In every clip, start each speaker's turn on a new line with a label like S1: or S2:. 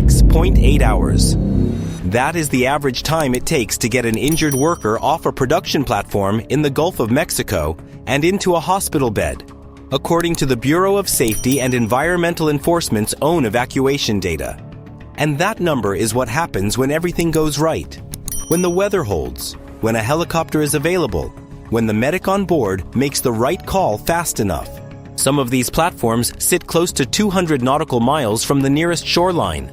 S1: 6.8 hours. That is the average time it takes to get an injured worker off a production platform in the Gulf of Mexico and into a hospital bed, according to the Bureau of Safety and Environmental Enforcement's own evacuation data. And that number is what happens when everything goes right. When the weather holds, when a helicopter is available, when the medic on board makes the right call fast enough. Some of these platforms sit close to 200 nautical miles from the nearest shoreline,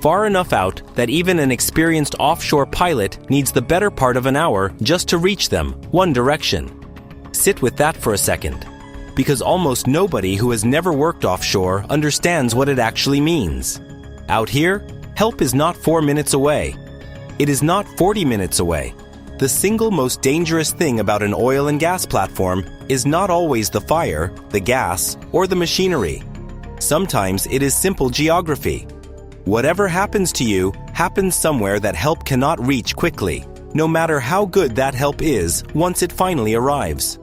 S1: far enough out that even an experienced offshore pilot needs the better part of an hour just to reach them, one direction. Sit with that for a second, because almost nobody who has never worked offshore understands what it actually means. Out here, help is not 4 minutes away. It is not 40 minutes away. The single most dangerous thing about an oil and gas platform is not always the fire, the gas, or the machinery. Sometimes it is simple geography. Whatever happens to you happens somewhere that help cannot reach quickly, no matter how good that help is once it finally arrives.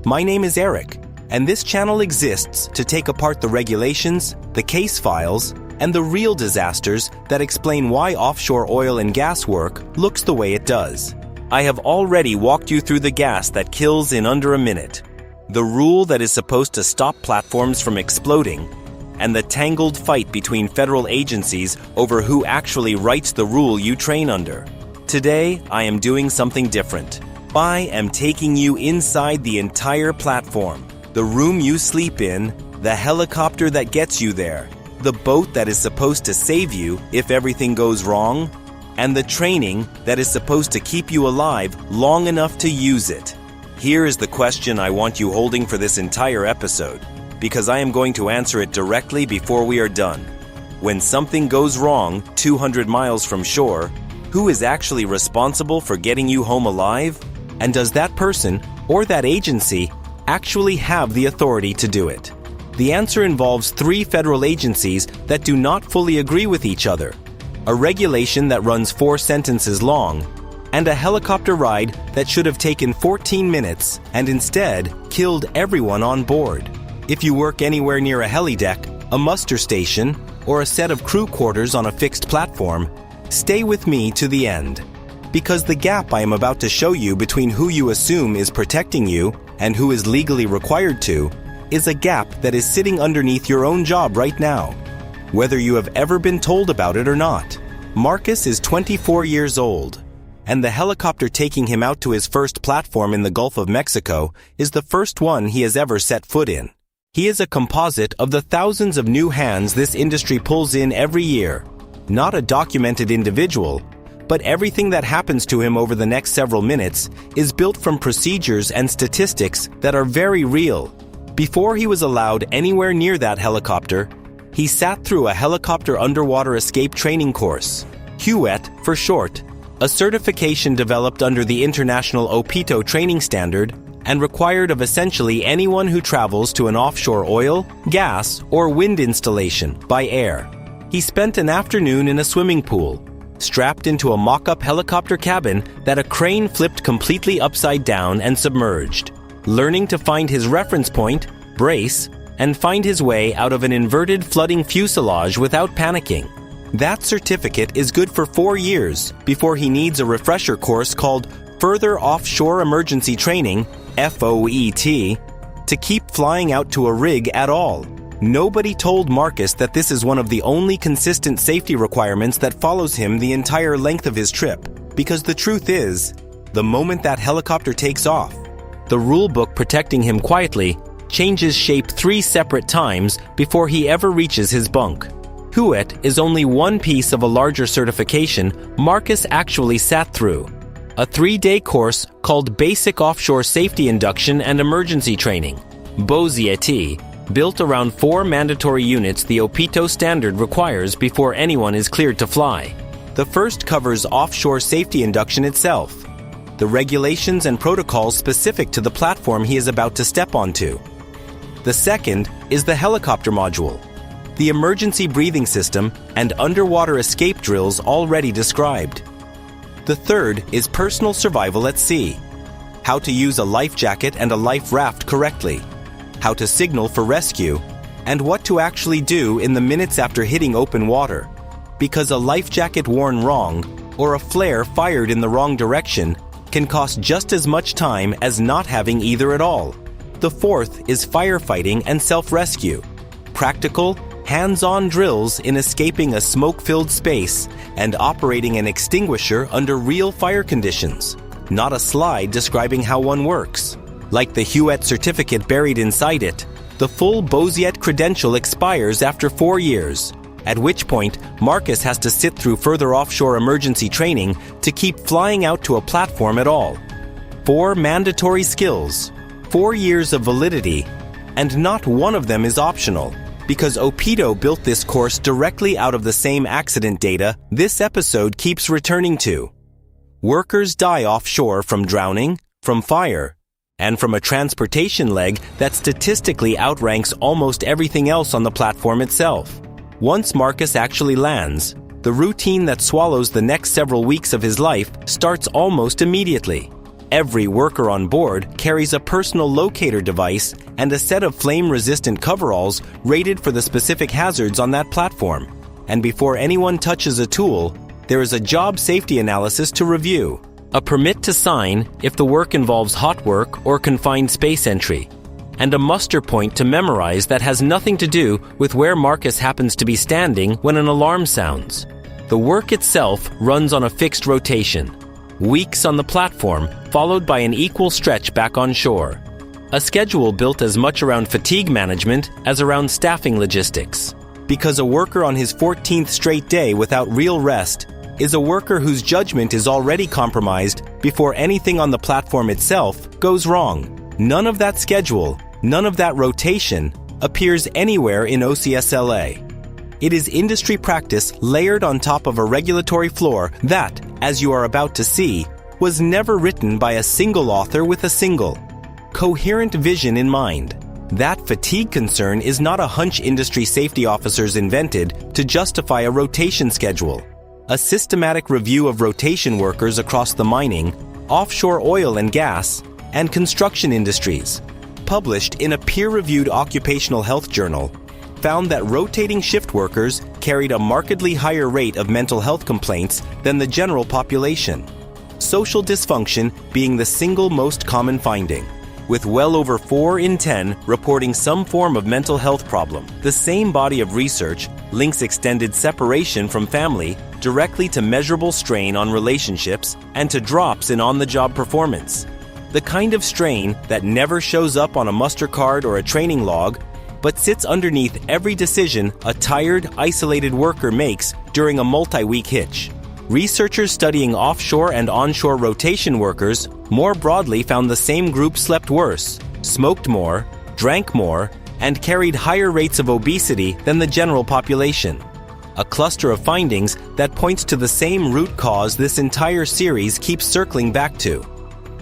S1: My name is Erick, and this channel exists to take apart the regulations, the case files, and the real disasters that explain why offshore oil and gas work looks the way it does. I have already walked you through the gas that kills in under a minute, the rule that is supposed to stop platforms from exploding, and the tangled fight between federal agencies over who actually writes the rule you train under. Today, I am doing something different. I am taking you inside the entire platform, the room you sleep in, the helicopter that gets you there, the boat that is supposed to save you if everything goes wrong, and the training that is supposed to keep you alive long enough to use it. Here is the question I want you holding for this entire episode, because I am going to answer it directly before we are done. When something goes wrong 200 miles from shore, who is actually responsible for getting you home alive? And does that person or that agency actually have the authority to do it? The answer involves 3 federal agencies that do not fully agree with each other, a regulation that runs 4 sentences long, and a helicopter ride that should have taken 14 minutes and instead killed everyone on board. If you work anywhere near a helideck, a muster station, or a set of crew quarters on a fixed platform, stay with me to the end. Because the gap I am about to show you between who you assume is protecting you and who is legally required to is a gap that is sitting underneath your own job right now, whether you have ever been told about it or not. Marcus is 24 years old, and the helicopter taking him out to his first platform in the Gulf of Mexico is the first one he has ever set foot in. He is a composite of the thousands of new hands this industry pulls in every year, not a documented individual, but everything that happens to him over the next several minutes is built from procedures and statistics that are very real. Before he was allowed anywhere near that helicopter, he sat through a helicopter underwater escape training course, HUET for short, a certification developed under the international OPITO training standard and required of essentially anyone who travels to an offshore oil, gas, or wind installation by air. He spent an afternoon in a swimming pool, strapped into a mock-up helicopter cabin that a crane flipped completely upside down and submerged, learning to find his reference point, brace, and find his way out of an inverted flooding fuselage without panicking. That certificate is good for 4 years before he needs a refresher course called Further Offshore Emergency Training, FOET, to keep flying out to a rig at all. Nobody told Marcus that this is one of the only consistent safety requirements that follows him the entire length of his trip, because the truth is, the moment that helicopter takes off, the rulebook protecting him quietly changes shape 3 separate times before he ever reaches his bunk. HUET is only one piece of a larger certification Marcus actually sat through, a 3-day course called Basic Offshore Safety Induction and Emergency Training, BSEE, built around 4 mandatory units the OPITO standard requires before anyone is cleared to fly. The first covers offshore safety induction itself, the regulations and protocols specific to the platform he is about to step onto. The second is the helicopter module, the emergency breathing system and underwater escape drills already described. The third is personal survival at sea, how to use a life jacket and a life raft correctly, how to signal for rescue, and what to actually do in the minutes after hitting open water. because a life jacket worn wrong or a flare fired in the wrong direction can cost just as much time as not having either at all. The fourth is firefighting and self-rescue. Practical, hands-on drills in escaping a smoke-filled space and operating an extinguisher under real fire conditions, not a slide describing how one works. Like the HUET certificate buried inside it, the full Bosiet credential expires after 4 years, at which point Marcus has to sit through further offshore emergency training to keep flying out to a platform at all. 4 mandatory skills, 4 years of validity, and not one of them is optional, because OPITO built this course directly out of the same accident data this episode keeps returning to. Workers die offshore from drowning, from fire, and from a transportation leg that statistically outranks almost everything else on the platform itself. Once Marcus actually lands, the routine that swallows the next several weeks of his life starts almost immediately. Every worker on board carries a personal locator device and a set of flame-resistant coveralls rated for the specific hazards on that platform. And before anyone touches a tool, there is a job safety analysis to review, a permit to sign if the work involves hot work or confined space entry, and a muster point to memorize that has nothing to do with where Marcus happens to be standing when an alarm sounds. The work itself runs on a fixed rotation. Weeks on the platform, followed by an equal stretch back on shore. A schedule built as much around fatigue management as around staffing logistics. Because a worker on his 14th straight day without real rest is a worker whose judgment is already compromised before anything on the platform itself goes wrong. None of that schedule, none of that rotation appears anywhere in OCSLA. It is industry practice layered on top of a regulatory floor that, as you are about to see, was never written by a single author with a single, coherent vision in mind. That fatigue concern is not a hunch industry safety officers invented to justify a rotation schedule. A systematic review of rotation workers across the mining, offshore oil and gas, and construction industries, published in a peer-reviewed occupational health journal, found that rotating shift workers carried a markedly higher rate of mental health complaints than the general population. Social dysfunction being the single most common finding, with well over 4 in 10 reporting some form of mental health problem. The same body of research links extended separation from family directly to measurable strain on relationships and to drops in on-the-job performance. The kind of strain that never shows up on a muster card or a training log, but sits underneath every decision a tired, isolated worker makes during a multi-week hitch. Researchers studying offshore and onshore rotation workers more broadly found the same group slept worse, smoked more, drank more, and carried higher rates of obesity than the general population. A cluster of findings that points to the same root cause this entire series keeps circling back to.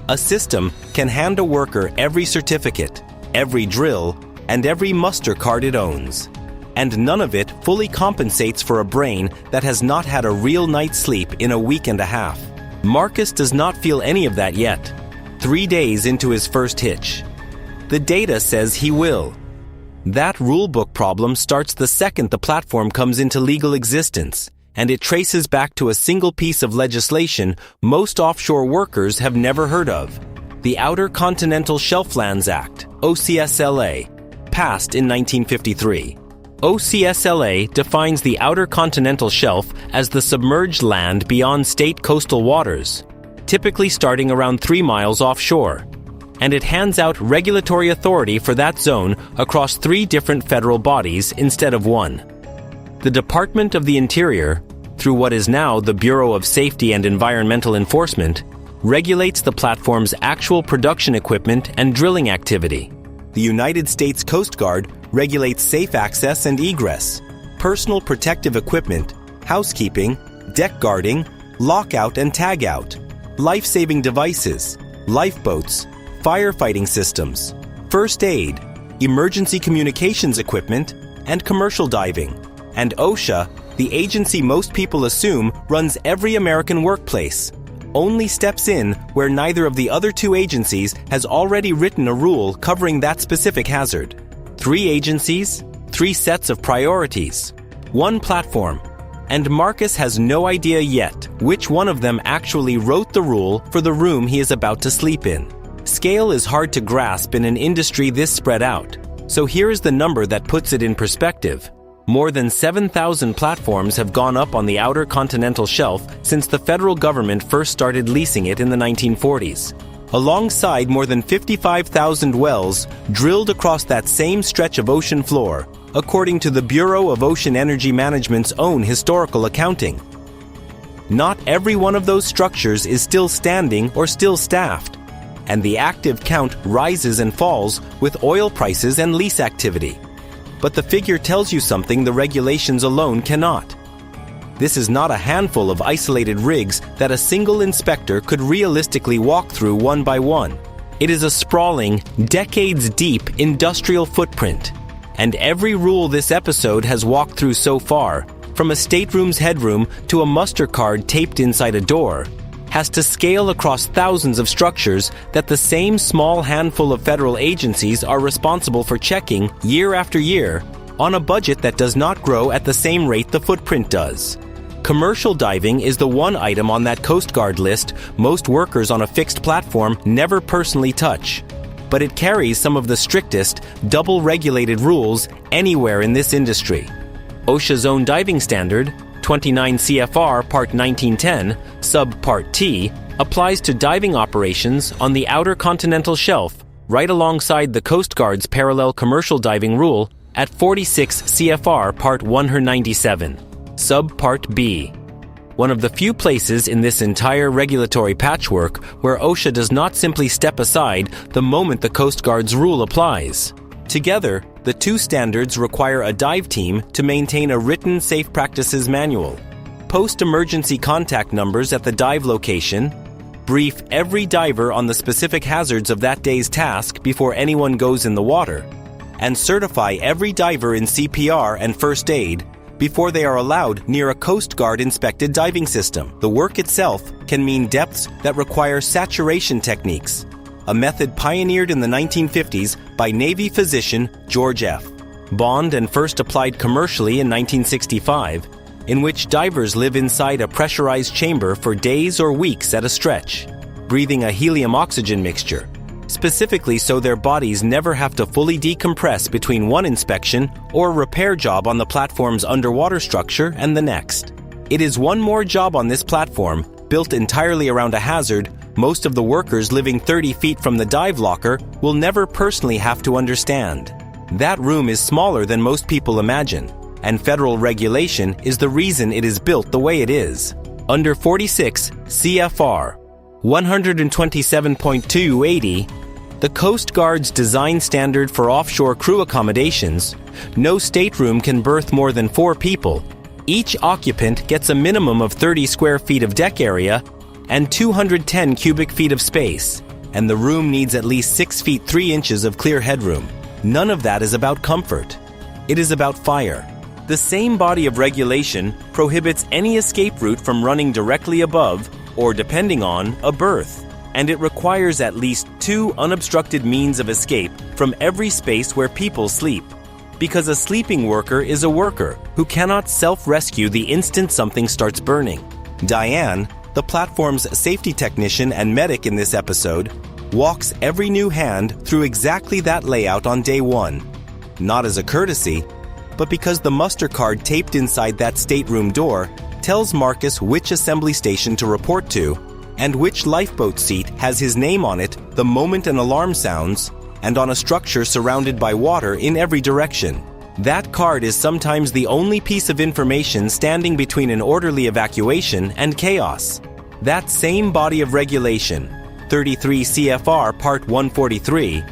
S1: A system can hand a worker every certificate, every drill, and every muster card it owns. And none of it fully compensates for a brain that has not had a real night's sleep in a week and a half. Marcus does not feel any of that yet, 3 days into his first hitch. The data says he will. That rulebook problem starts the second the platform comes into legal existence, and it traces back to a single piece of legislation most offshore workers have never heard of, the Outer Continental Shelf Lands Act, OCSLA, passed in 1953. OCSLA defines the Outer Continental Shelf as the submerged land beyond state coastal waters, typically starting around 3 miles offshore, and it hands out regulatory authority for that zone across 3 different federal bodies instead of 1. The Department of the Interior, through what is now the Bureau of Safety and Environmental Enforcement, regulates the platform's actual production equipment and drilling activity. The United States Coast Guard regulates safe access and egress, personal protective equipment, housekeeping, deck guarding, lockout and tagout, life-saving devices, lifeboats, firefighting systems, first aid, emergency communications equipment, and commercial diving. And OSHA, the agency most people assume runs every American workplace, only steps in where neither of the other 2 agencies has already written a rule covering that specific hazard. 3 agencies, 3 sets of priorities, 1 platform, And Marcus has no idea yet which one of them actually wrote the rule for the room he is about to sleep in. Scale is hard to grasp in an industry this spread out, so here is the number that puts it in perspective. More than 7,000 platforms have gone up on the outer continental shelf since the federal government first started leasing it in the 1940s. Alongside more than 55,000 wells drilled across that same stretch of ocean floor, according to the Bureau of Ocean Energy Management's own historical accounting. Not every one of those structures is still standing or still staffed, and the active count rises and falls with oil prices and lease activity. But the figure tells you something the regulations alone cannot. This is not a handful of isolated rigs that a single inspector could realistically walk through one by one. It is a sprawling, decades-deep industrial footprint. And every rule this episode has walked through so far, from a stateroom's headroom to a muster card taped inside a door, has to scale across thousands of structures that the same small handful of federal agencies are responsible for checking year after year on a budget that does not grow at the same rate the footprint does. Commercial diving is the one item on that Coast Guard list most workers on a fixed platform never personally touch, but it carries some of the strictest, double-regulated rules anywhere in this industry. OSHA's own diving standard, 29 CFR Part 1910, Sub-Part T, applies to diving operations on the outer continental shelf, right alongside the Coast Guard's parallel commercial diving rule at 46 CFR Part 197, Sub-Part B. One of the few places in this entire regulatory patchwork where OSHA does not simply step aside the moment the Coast Guard's rule applies. Together, the two standards require a dive team to maintain a written safe practices manual, post emergency contact numbers at the dive location, brief every diver on the specific hazards of that day's task before anyone goes in the water, and certify every diver in CPR and first aid before they are allowed near a Coast Guard inspected diving system. The work itself can mean depths that require saturation techniques, a method pioneered in the 1950s by Navy physician George F. Bond and first applied commercially in 1965, in which divers live inside a pressurized chamber for days or weeks at a stretch, breathing a helium-oxygen mixture, specifically so their bodies never have to fully decompress between one inspection or repair job on the platform's underwater structure and the next. It is one more job on this platform, built entirely around a hazard most of the workers living 30 feet from the dive locker will never personally have to understand. That room is smaller than most people imagine, and federal regulation is the reason it is built the way it is. Under 46 CFR 127.280, the Coast Guard's design standard for offshore crew accommodations, no stateroom can berth more than 4 people. Each occupant gets a minimum of 30 square feet of deck area and 210 cubic feet of space, and the room needs at least 6 feet 3 inches of clear headroom. None of that is about comfort. It is about fire. The same body of regulation prohibits any escape route from running directly above, or depending on, a berth, and it requires at least 2 unobstructed means of escape from every space where people sleep, because a sleeping worker is a worker who cannot self-rescue the instant something starts burning. Diane, the platform's safety technician and medic in this episode, walks every new hand through exactly that layout on day 1, not as a courtesy, but because the muster card taped inside that stateroom door tells Marcus which assembly station to report to and which lifeboat seat has his name on it the moment an alarm sounds, and on a structure surrounded by water in every direction. That card is sometimes the only piece of information standing between an orderly evacuation and chaos. That same body of regulation, 33 CFR Part 143,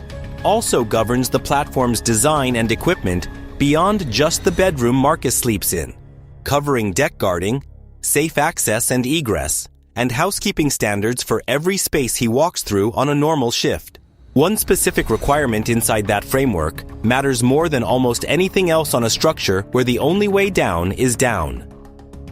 S1: also governs the platform's design and equipment beyond just the bedroom Marcus sleeps in, covering deck guarding, safe access and egress, and housekeeping standards for every space he walks through on a normal shift. One specific requirement inside that framework matters more than almost anything else on a structure where the only way down is down.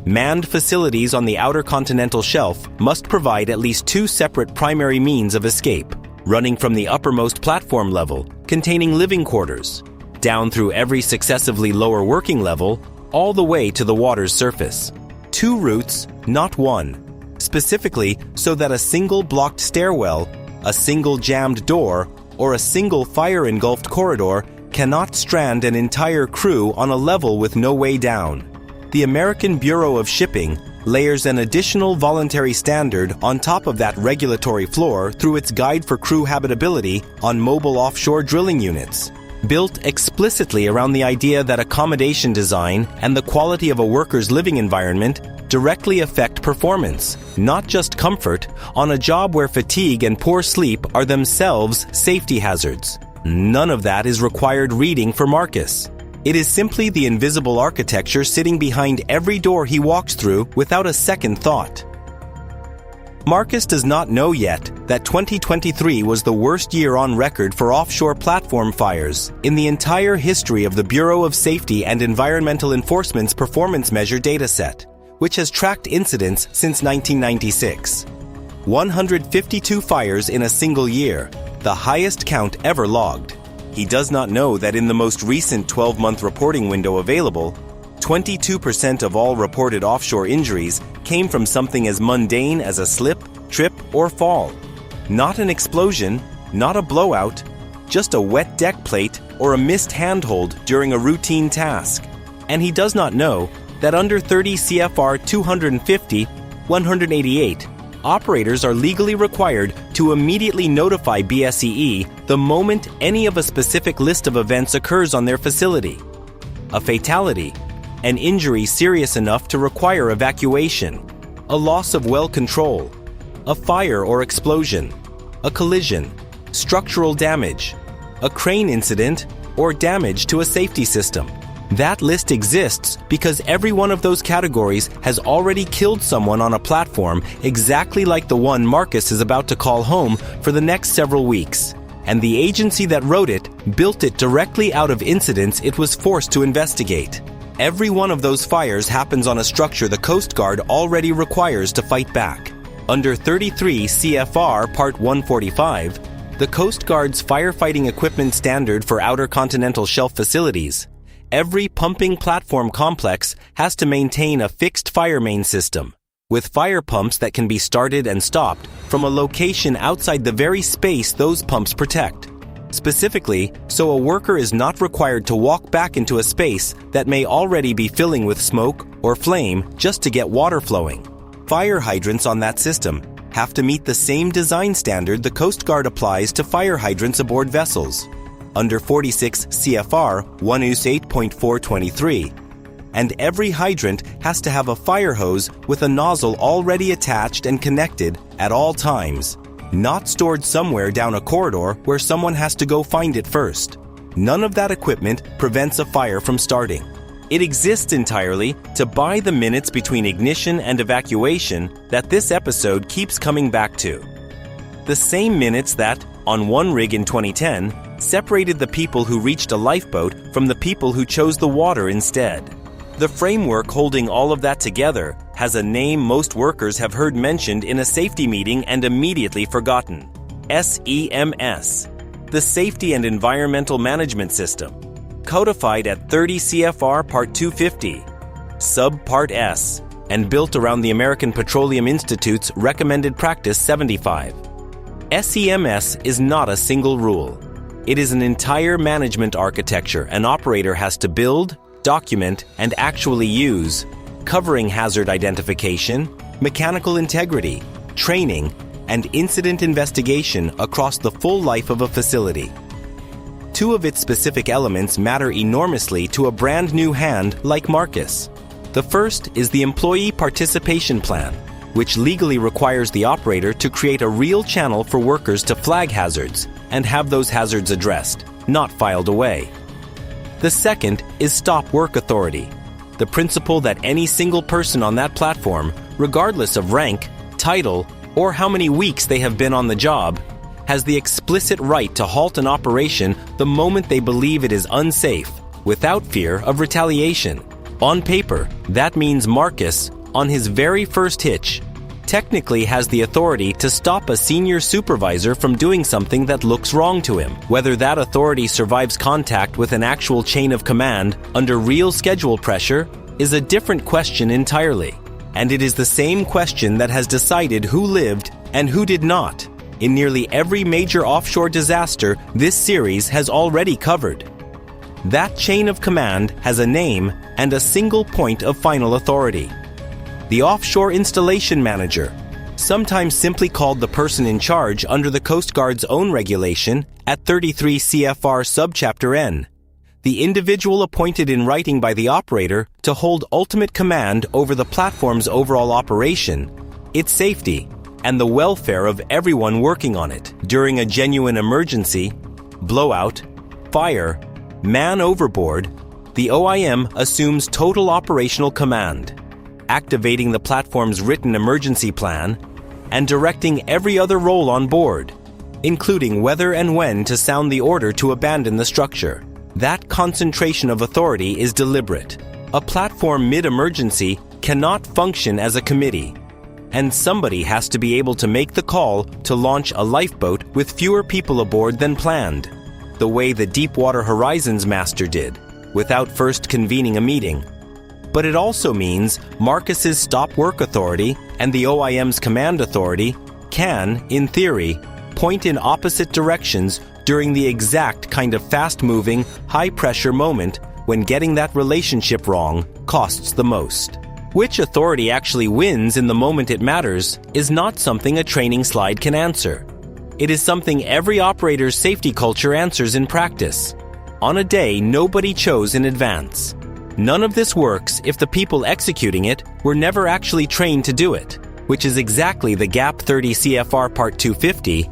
S1: Manned facilities on the outer continental shelf must provide at least 2 separate primary means of escape, running from the uppermost platform level, containing living quarters, down through every successively lower working level, all the way to the water's surface. 2 routes, not one. Specifically so that a single blocked stairwell, a single jammed door, or a single fire-engulfed corridor cannot strand an entire crew on a level with no way down. The American Bureau of Shipping layers an additional voluntary standard on top of that regulatory floor through its Guide for Crew Habitability on Mobile Offshore Drilling Units, built explicitly around the idea that accommodation design and the quality of a worker's living environment directly affect performance, not just comfort, on a job where fatigue and poor sleep are themselves safety hazards. None of that is required reading for Marcus. It is simply the invisible architecture sitting behind every door he walks through without a second thought. Marcus does not know yet that 2023 was the worst year on record for offshore platform fires in the entire history of the Bureau of Safety and Environmental Enforcement's performance measure dataset, which has tracked incidents since 1996. 152 fires in a single year, the highest count ever logged. He does not know that in the most recent 12-month reporting window available, 22% of all reported offshore injuries came from something as mundane as a slip, trip, or fall. Not an explosion, not a blowout, just a wet deck plate or a missed handhold during a routine task. And he does not know that under 30 CFR 250-188, operators are legally required to immediately notify BSEE the moment any of a specific list of events occurs on their facility. A fatality, an injury serious enough to require evacuation, a loss of well control, a fire or explosion, a collision, structural damage, a crane incident, or damage to a safety system. That list exists because every one of those categories has already killed someone on a platform exactly like the one Marcus is about to call home for the next several weeks. And the agency that wrote it built it directly out of incidents it was forced to investigate. Every one of those fires happens on a structure the Coast Guard already requires to fight back. Under 33 CFR Part 145, the Coast Guard's firefighting equipment standard for outer continental shelf facilities, every pumping platform complex has to maintain a fixed fire main system, with fire pumps that can be started and stopped from a location outside the very space those pumps protect. Specifically, so a worker is not required to walk back into a space that may already be filling with smoke or flame just to get water flowing. Fire hydrants on that system have to meet the same design standard the Coast Guard applies to fire hydrants aboard vessels, under 46 CFR 108.423, and every hydrant has to have a fire hose with a nozzle already attached and connected at all times, not stored somewhere down a corridor where someone has to go find it first. None of that equipment prevents a fire from starting. It exists entirely to buy the minutes between ignition and evacuation that this episode keeps coming back to. The same minutes that, on one rig in 2010, separated the people who reached a lifeboat from the people who chose the water instead. The framework holding all of that together has a name most workers have heard mentioned in a safety meeting and immediately forgotten: SEMS, the Safety and Environmental Management System, codified at 30 CFR Part 250, Subpart S, and built around the American Petroleum Institute's Recommended Practice 75. SEMS is not a single rule. It is an entire management architecture an operator has to build, document, and actually use, covering hazard identification, mechanical integrity, training, and incident investigation across the full life of a facility. Two of its specific elements matter enormously to a brand new hand like Marcus. The first is the Employee Participation Plan, which legally requires the operator to create a real channel for workers to flag hazards and have those hazards addressed, not filed away. The second is Stop Work Authority, the principle that any single person on that platform, regardless of rank, title, or how many weeks they have been on the job, has the explicit right to halt an operation the moment they believe it is unsafe, without fear of retaliation. On paper, that means Marcus, on his very first hitch, technically has the authority to stop a senior supervisor from doing something that looks wrong to him. Whether that authority survives contact with an actual chain of command under real schedule pressure is a different question entirely. And it is the same question that has decided who lived and who did not in nearly every major offshore disaster this series has already covered. That chain of command has a name and a single point of final authority. The Offshore Installation Manager, sometimes simply called the person in charge under the Coast Guard's own regulation at 33 CFR Subchapter N, the individual appointed in writing by the operator to hold ultimate command over the platform's overall operation, its safety, and the welfare of everyone working on it during a genuine emergency, blowout, fire, man overboard. The OIM assumes total operational command, activating the platform's written emergency plan, and directing every other role on board, including whether and when to sound the order to abandon the structure. That concentration of authority is deliberate. A platform mid-emergency cannot function as a committee, and somebody has to be able to make the call to launch a lifeboat with fewer people aboard than planned, the way the Deepwater Horizon's master did, without first convening a meeting. But it also means Marcus's stop work authority and the OIM's command authority can, in theory, point in opposite directions during the exact kind of fast-moving, high-pressure moment when getting that relationship wrong costs the most. Which authority actually wins in the moment it matters is not something a training slide can answer. It is something every operator's safety culture answers in practice, on a day nobody chose in advance. None of this works if the people executing it were never actually trained to do it, which is exactly the GAP 30 CFR Part 250,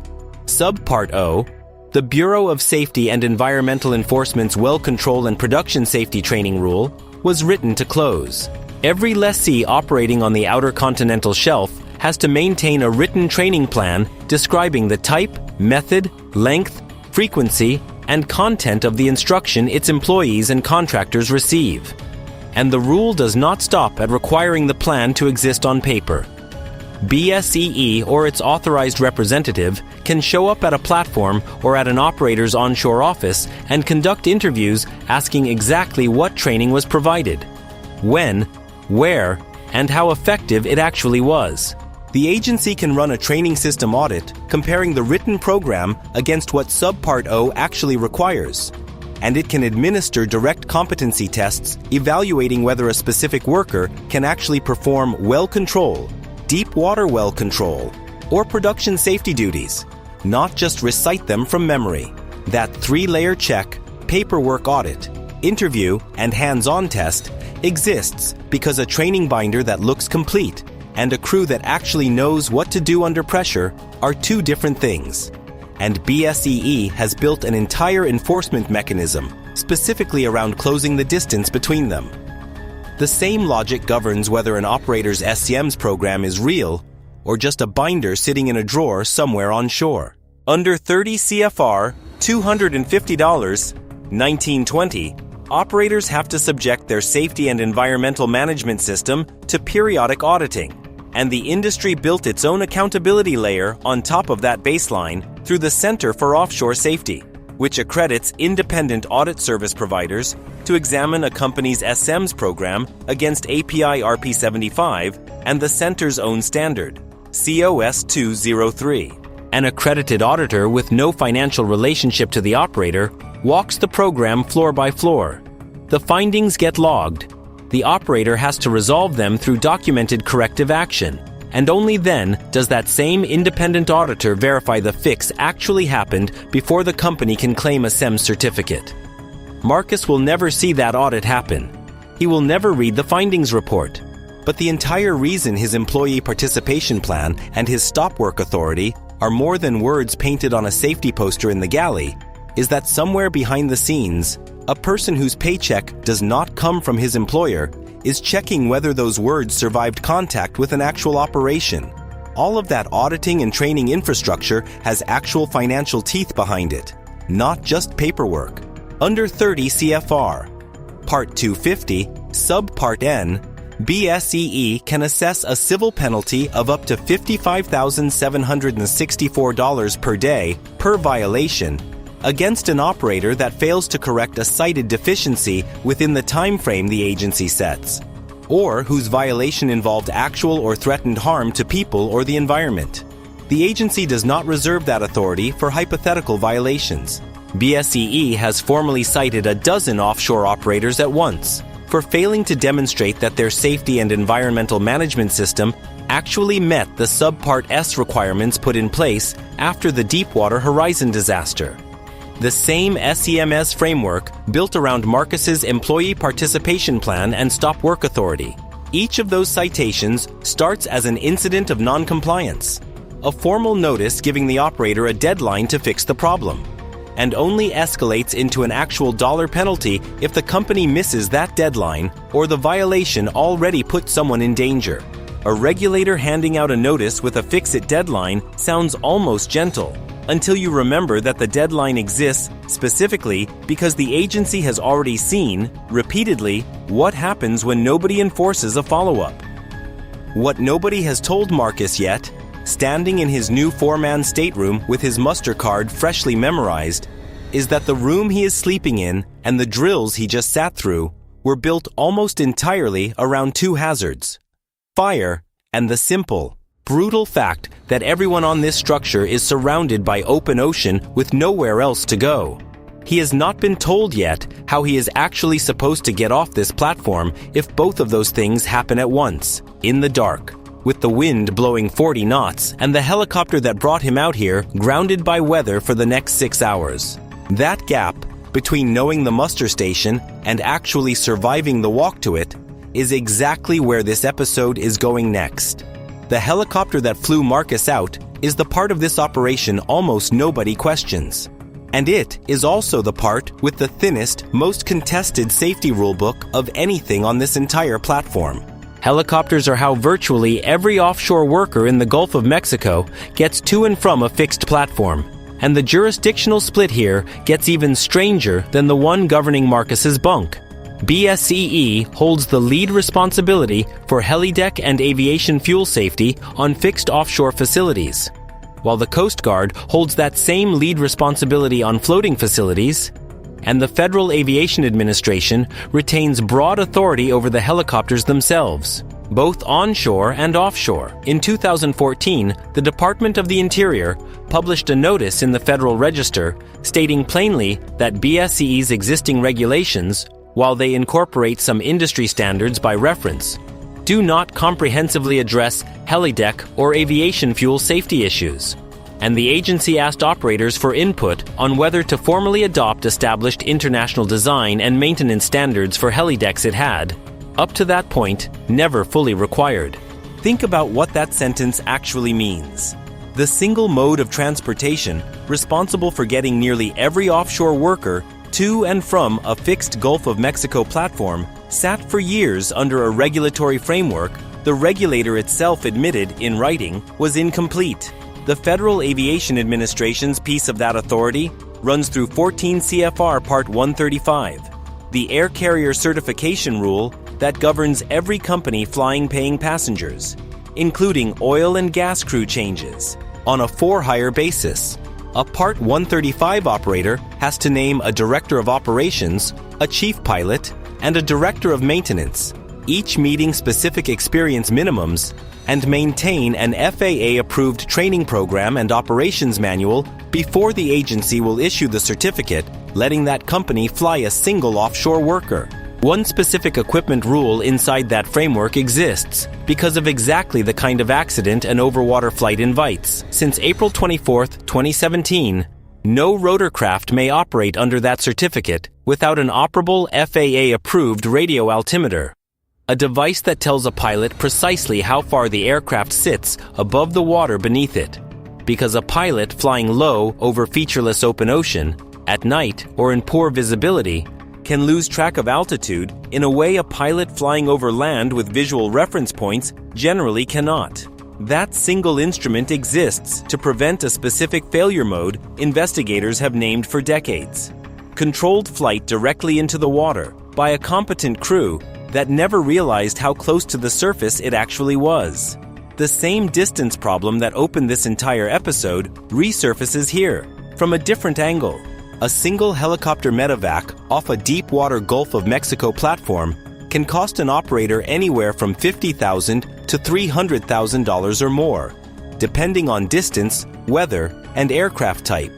S1: Subpart O, the Bureau of Safety and Environmental Enforcement's Well Control and Production Safety Training Rule, was written to close. Every lessee operating on the outer continental shelf has to maintain a written training plan describing the type, method, length, frequency, and content of the instruction its employees and contractors receive. And the rule does not stop at requiring the plan to exist on paper. BSEE or its authorized representative can show up at a platform or at an operator's onshore office and conduct interviews asking exactly what training was provided, when, where, and how effective it actually was. The agency can run a training system audit comparing the written program against what Subpart O actually requires, and it can administer direct competency tests evaluating whether a specific worker can actually perform well control, deep water well control, or production safety duties, not just recite them from memory. That 3-layer check, paperwork audit, interview, and hands-on test exists because a training binder that looks complete and a crew that actually knows what to do under pressure are two different things. And BSEE has built an entire enforcement mechanism specifically around closing the distance between them. The same logic governs whether an operator's SCM's program is real or just a binder sitting in a drawer somewhere on shore. Under 30 CFR $250, 1920, operators have to subject their safety and environmental management system to periodic auditing, and the industry built its own accountability layer on top of that baseline through the Center for Offshore Safety, which accredits independent audit service providers to examine a company's SM's program against API RP75 and the Center's own standard, COS 203. An accredited auditor with no financial relationship to the operator walks the program floor by floor. The findings get logged. The operator has to resolve them through documented corrective action, and only then does that same independent auditor verify the fix actually happened before the company can claim a SEM certificate. Marcus will never see that audit happen. He will never read the findings report. But the entire reason his employee participation plan and his stop work authority are more than words painted on a safety poster in the galley is that somewhere behind the scenes, a person whose paycheck does not come from his employer is checking whether those words survived contact with an actual operation. All of that auditing and training infrastructure has actual financial teeth behind it, not just paperwork. Under 30 CFR, Part 250, Subpart N, BSEE can assess a civil penalty of up to $55,764 per day per violation against an operator that fails to correct a cited deficiency within the time frame the agency sets, or whose violation involved actual or threatened harm to people or the environment. The agency does not reserve that authority for hypothetical violations. BSEE has formally cited a dozen offshore operators at once for failing to demonstrate that their safety and environmental management system actually met the Subpart S requirements put in place after the Deepwater Horizon disaster. The same SEMS framework built around Marcus's Employee Participation Plan and Stop Work Authority. Each of those citations starts as an incident of non-compliance, a formal notice giving the operator a deadline to fix the problem, and only escalates into an actual dollar penalty if the company misses that deadline or the violation already put someone in danger. A regulator handing out a notice with a fix-it deadline sounds almost gentle, until you remember that the deadline exists specifically because the agency has already seen, repeatedly, what happens when nobody enforces a follow-up. What nobody has told Marcus yet, standing in his new four-man stateroom with his muster card freshly memorized, is that the room he is sleeping in and the drills he just sat through were built almost entirely around two hazards: fire and the simple, brutal fact that everyone on this structure is surrounded by open ocean with nowhere else to go. He has not been told yet how he is actually supposed to get off this platform if both of those things happen at once, in the dark, with the wind blowing 40 knots and the helicopter that brought him out here grounded by weather for the next 6 hours. That gap between knowing the muster station and actually surviving the walk to it is exactly where this episode is going next. The helicopter that flew Marcus out is the part of this operation almost nobody questions. And it is also the part with the thinnest, most contested safety rulebook of anything on this entire platform. Helicopters are how virtually every offshore worker in the Gulf of Mexico gets to and from a fixed platform. And the jurisdictional split here gets even stranger than the one governing Marcus's bunk. BSEE holds the lead responsibility for helideck and aviation fuel safety on fixed offshore facilities, while the Coast Guard holds that same lead responsibility on floating facilities, and the Federal Aviation Administration retains broad authority over the helicopters themselves, both onshore and offshore. In 2014, the Department of the Interior published a notice in the Federal Register stating plainly that BSEE's existing regulations, while they incorporate some industry standards by reference, do not comprehensively address helideck or aviation fuel safety issues. And the agency asked operators for input on whether to formally adopt established international design and maintenance standards for helidecks it had, up to that point, never fully required. Think about what that sentence actually means. The single mode of transportation responsible for getting nearly every offshore worker to and from a fixed Gulf of Mexico platform sat for years under a regulatory framework the regulator itself admitted in writing was incomplete. The Federal Aviation Administration's piece of that authority runs through 14 CFR Part 135, the Air Carrier Certification Rule that governs every company flying paying passengers, including oil and gas crew changes, on a for-hire basis. A Part 135 operator has to name a Director of Operations, a Chief Pilot, and a Director of Maintenance, each meeting specific experience minimums, and maintain an FAA-approved training program and operations manual before the agency will issue the certificate, letting that company fly a single offshore worker. One specific equipment rule inside that framework exists because of exactly the kind of accident an overwater flight invites. Since April 24, 2017, no rotorcraft may operate under that certificate without an operable FAA-approved radio altimeter, a device that tells a pilot precisely how far the aircraft sits above the water beneath it, because a pilot flying low over featureless open ocean, at night or in poor visibility, can lose track of altitude in a way a pilot flying over land with visual reference points generally cannot. That single instrument exists to prevent a specific failure mode investigators have named for decades: controlled flight directly into the water by a competent crew that never realized how close to the surface it actually was. The same distance problem that opened this entire episode resurfaces here, from a different angle. A single helicopter medevac off a deep-water Gulf of Mexico platform can cost an operator anywhere from $50,000 to $300,000 or more, depending on distance, weather, and aircraft type,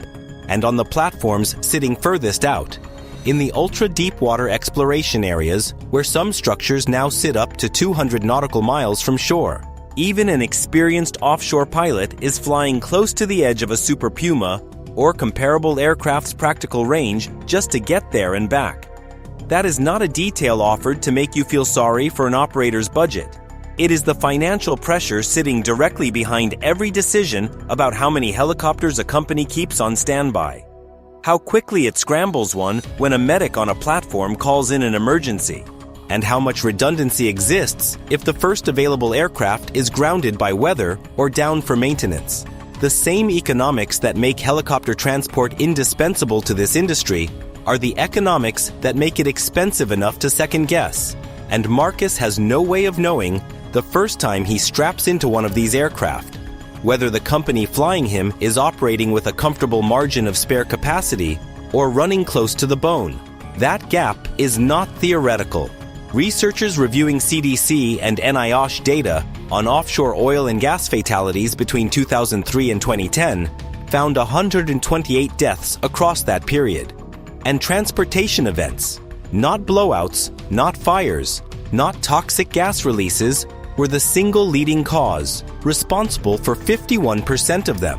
S1: and on the platforms sitting furthest out. In the ultra-deep-water exploration areas, where some structures now sit up to 200 nautical miles from shore, even an experienced offshore pilot is flying close to the edge of a Super Puma or comparable aircraft's practical range just to get there and back. That is not a detail offered to make you feel sorry for an operator's budget. It is the financial pressure sitting directly behind every decision about how many helicopters a company keeps on standby, how quickly it scrambles one when a medic on a platform calls in an emergency, and how much redundancy exists if the first available aircraft is grounded by weather or down for maintenance. The same economics that make helicopter transport indispensable to this industry are the economics that make it expensive enough to second guess, and Marcus has no way of knowing the first time he straps into one of these aircraft whether the company flying him is operating with a comfortable margin of spare capacity or running close to the bone. That gap is not theoretical. Researchers reviewing CDC and NIOSH data on offshore oil and gas fatalities between 2003 and 2010 found 128 deaths across that period. And transportation events, not blowouts, not fires, not toxic gas releases, were the single leading cause, responsible for 51% of them.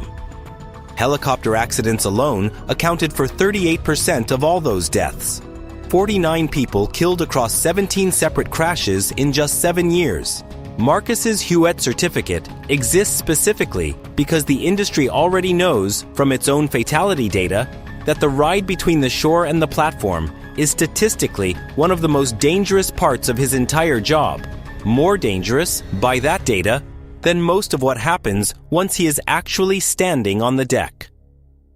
S1: Helicopter accidents alone accounted for 38% of all those deaths. 49 people killed across 17 separate crashes in just 7 years. Marcus's HUET certificate exists specifically because the industry already knows from its own fatality data that the ride between the shore and the platform is statistically one of the most dangerous parts of his entire job. More dangerous, by that data, than most of what happens once he is actually standing on the deck.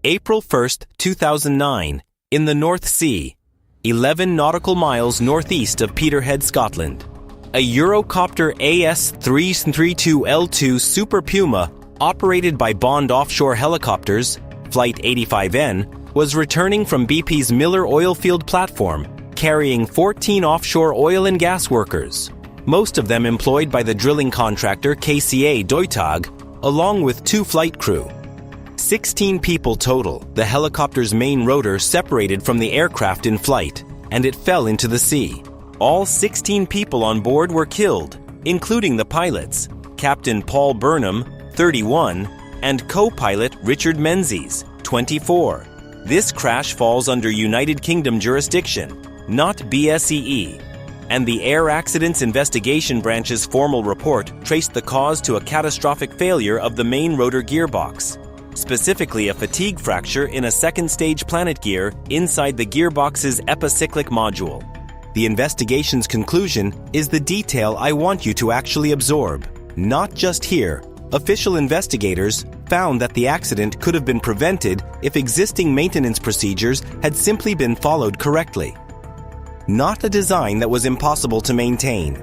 S1: April 1st, 2009, in the North Sea, 11 nautical miles northeast of Peterhead, Scotland. A Eurocopter AS-332L2 Super Puma, operated by Bond Offshore Helicopters, Flight 85N, was returning from BP's Miller oilfield platform, carrying 14 offshore oil and gas workers, most of them employed by the drilling contractor KCA Deutag, along with 2 flight crew. 16 people total. The helicopter's main rotor separated from the aircraft in flight, and it fell into the sea. All 16 people on board were killed, including the pilots, Captain Paul Burnham, 31, and co-pilot Richard Menzies, 24. This crash falls under United Kingdom jurisdiction, not BSEE, and the Air Accidents Investigation Branch's formal report traced the cause to a catastrophic failure of the main rotor gearbox, specifically a fatigue fracture in a second-stage planet gear inside the gearbox's epicyclic module. The investigation's conclusion is the detail I want you to actually absorb. Not just here. Official investigators found that the accident could have been prevented if existing maintenance procedures had simply been followed correctly. Not a design that was impossible to maintain.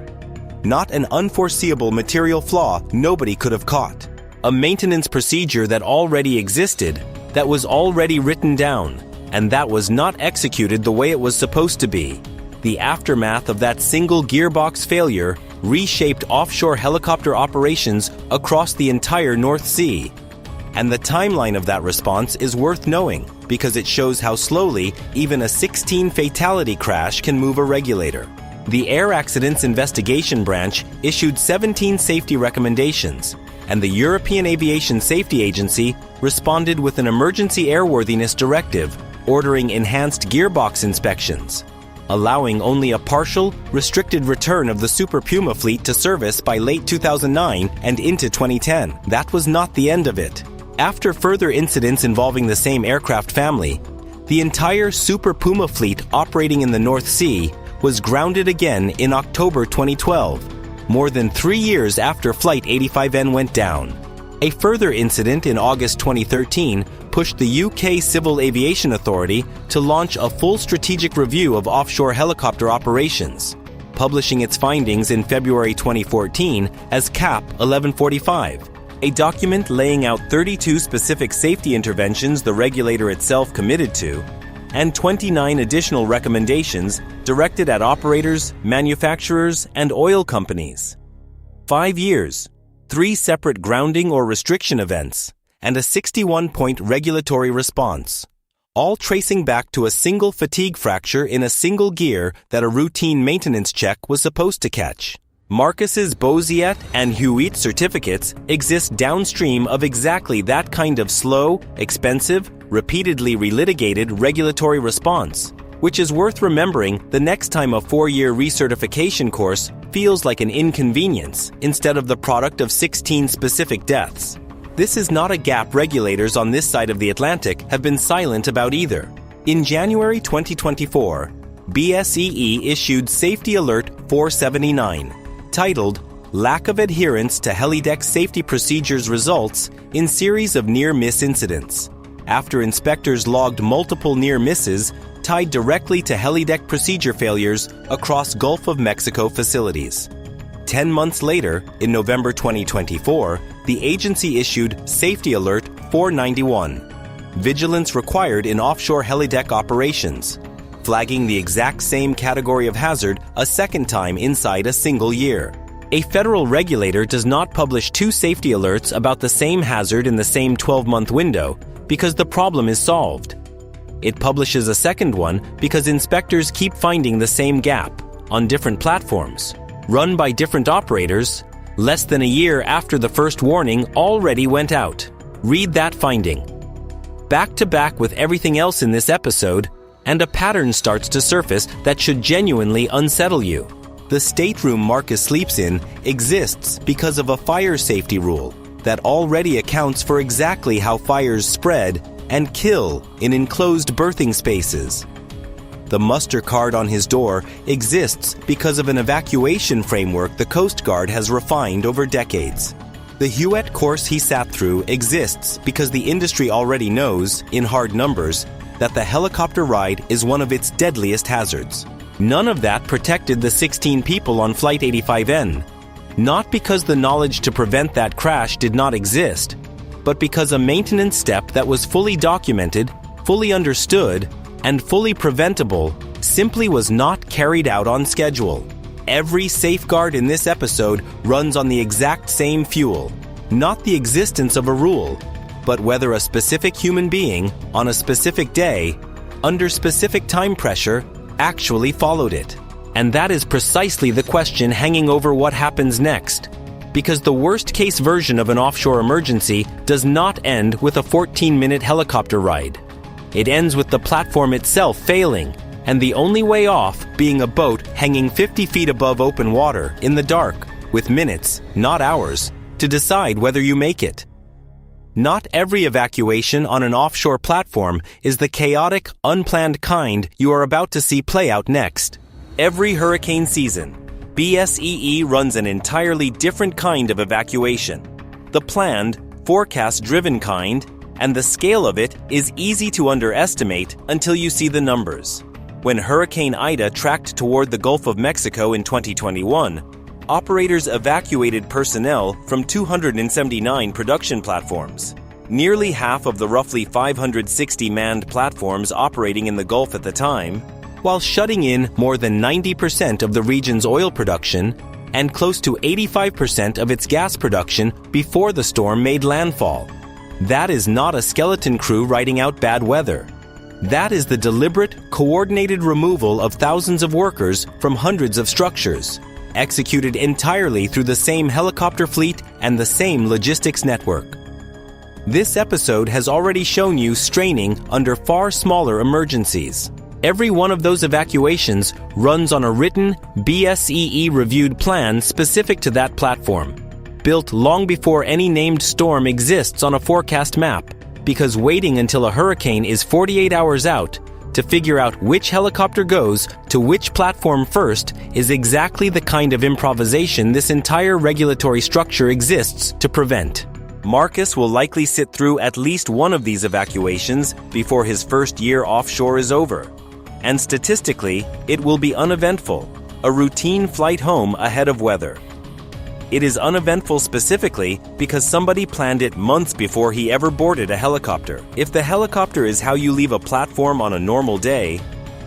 S1: Not an unforeseeable material flaw nobody could have caught. A maintenance procedure that already existed, that was already written down, and that was not executed the way it was supposed to be. The aftermath of that single gearbox failure reshaped offshore helicopter operations across the entire North Sea. And the timeline of that response is worth knowing because it shows how slowly even a 16 fatality crash can move a regulator. The Air Accidents Investigation Branch issued 17 safety recommendations, and the European Aviation Safety Agency responded with an emergency airworthiness directive ordering enhanced gearbox inspections, allowing only a partial, restricted return of the Super Puma fleet to service by late 2009 and into 2010. That was not the end of it. After further incidents involving the same aircraft family, the entire Super Puma fleet operating in the North Sea was grounded again in October 2012, more than 3 years after Flight 85N went down. A further incident in August 2013 pushed the UK Civil Aviation Authority to launch a full strategic review of offshore helicopter operations, publishing its findings in February 2014 as CAP 1145, a document laying out 32 specific safety interventions the regulator itself committed to, and 29 additional recommendations directed at operators, manufacturers, and oil companies. 5 years, 3 separate grounding or restriction events, and a 61-point regulatory response, all tracing back to a single fatigue fracture in a single gear that a routine maintenance check was supposed to catch. Marcus's Bosiet and HUET certificates exist downstream of exactly that kind of slow, expensive, repeatedly relitigated regulatory response, which is worth remembering the next time a 4-year recertification course feels like an inconvenience instead of the product of 16 specific deaths. This is not a gap regulators on this side of the Atlantic have been silent about either. In January 2024, BSEE issued Safety Alert 479, titled Lack of Adherence to Helideck Safety Procedures Results in Series of Near-Miss Incidents, after inspectors logged multiple near misses tied directly to helideck procedure failures across Gulf of Mexico facilities. 10 months later, in November 2024, the agency issued Safety Alert 491, Vigilance Required in Offshore Helideck Operations, flagging the exact same category of hazard a second time inside a single year. A federal regulator does not publish 2 safety alerts about the same hazard in the same 12-month window because the problem is solved. It publishes a second one because inspectors keep finding the same gap on different platforms, run by different operators, less than a year after the first warning already went out. Read that finding. Back to back with everything else in this episode, and a pattern starts to surface that should genuinely unsettle you. The stateroom Marcus sleeps in exists because of a fire safety rule that already accounts for exactly how fires spread and kill in enclosed berthing spaces. The muster card on his door exists because of an evacuation framework the Coast Guard has refined over decades. The HUET course he sat through exists because the industry already knows, in hard numbers, that the helicopter ride is one of its deadliest hazards. None of that protected the 16 people on Flight 85N, not because the knowledge to prevent that crash did not exist, but because a maintenance step that was fully documented, fully understood, and fully preventable simply was not carried out on schedule. Every safeguard in this episode runs on the exact same fuel, not the existence of a rule, but whether a specific human being, on a specific day, under specific time pressure, actually followed it. And that is precisely the question hanging over what happens next. Because the worst-case version of an offshore emergency does not end with a 14-minute helicopter ride. It ends with the platform itself failing, and the only way off being a boat hanging 50 feet above open water in the dark, with minutes, not hours, to decide whether you make it. Not every evacuation on an offshore platform is the chaotic, unplanned kind you are about to see play out next. Every hurricane season, BSEE runs an entirely different kind of evacuation. The planned, forecast-driven kind, and the scale of it is easy to underestimate until you see the numbers. When Hurricane Ida tracked toward the Gulf of Mexico in 2021, operators evacuated personnel from 279 production platforms. Nearly half of the roughly 560 manned platforms operating in the Gulf at the time, while shutting in more than 90% of the region's oil production and close to 85% of its gas production before the storm made landfall. That is not a skeleton crew riding out bad weather. That is the deliberate, coordinated removal of thousands of workers from hundreds of structures, executed entirely through the same helicopter fleet and the same logistics network. This episode has already shown you straining under far smaller emergencies. Every one of those evacuations runs on a written, BSEE-reviewed plan specific to that platform, built long before any named storm exists on a forecast map, because waiting until a hurricane is 48 hours out to figure out which helicopter goes to which platform first is exactly the kind of improvisation this entire regulatory structure exists to prevent. Marcus will likely sit through at least one of these evacuations before his first year offshore is over. And statistically, it will be uneventful, a routine flight home ahead of weather. It is uneventful specifically because somebody planned it months before he ever boarded a helicopter. If the helicopter is how you leave a platform on a normal day,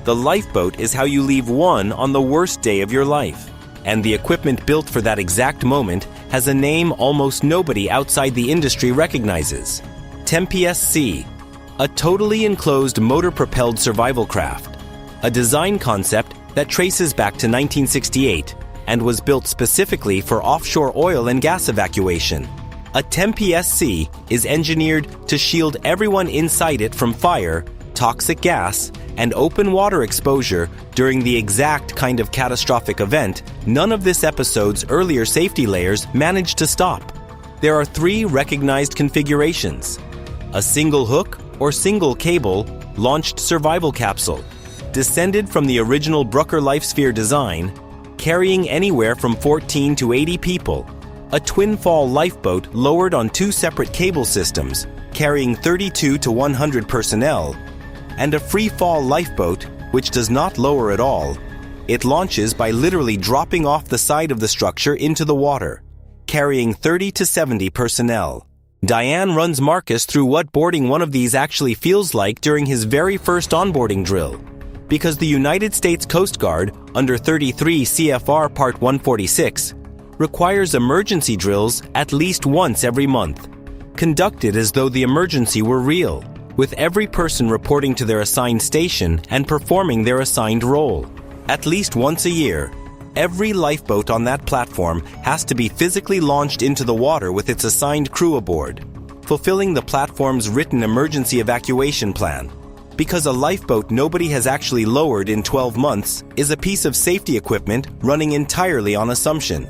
S1: the lifeboat is how you leave one on the worst day of your life. And the equipment built for that exact moment has a name almost nobody outside the industry recognizes: TEMPSC, a totally enclosed motor-propelled survival craft, a design concept that traces back to 1968 and was built specifically for offshore oil and gas evacuation. A TEMPSC is engineered to shield everyone inside it from fire, toxic gas, and open water exposure during the exact kind of catastrophic event none of this episode's earlier safety layers managed to stop. There are 3 recognized configurations: a single hook or single cable launched survival capsule, descended from the original Brucker LifeSphere design, carrying anywhere from 14 to 80 people, a twin-fall lifeboat lowered on 2 separate cable systems, carrying 32 to 100 personnel, and a free-fall lifeboat, which does not lower at all. It launches by literally dropping off the side of the structure into the water, carrying 30 to 70 personnel. Diane runs Marcus through what boarding one of these actually feels like during his very first onboarding drill, because the United States Coast Guard, under 33 CFR Part 146, requires emergency drills at least once every month, conducted as though the emergency were real, with every person reporting to their assigned station and performing their assigned role. At least once a year, every lifeboat on that platform has to be physically launched into the water with its assigned crew aboard, fulfilling the platform's written emergency evacuation plan. Because a lifeboat nobody has actually lowered in 12 months is a piece of safety equipment running entirely on assumption.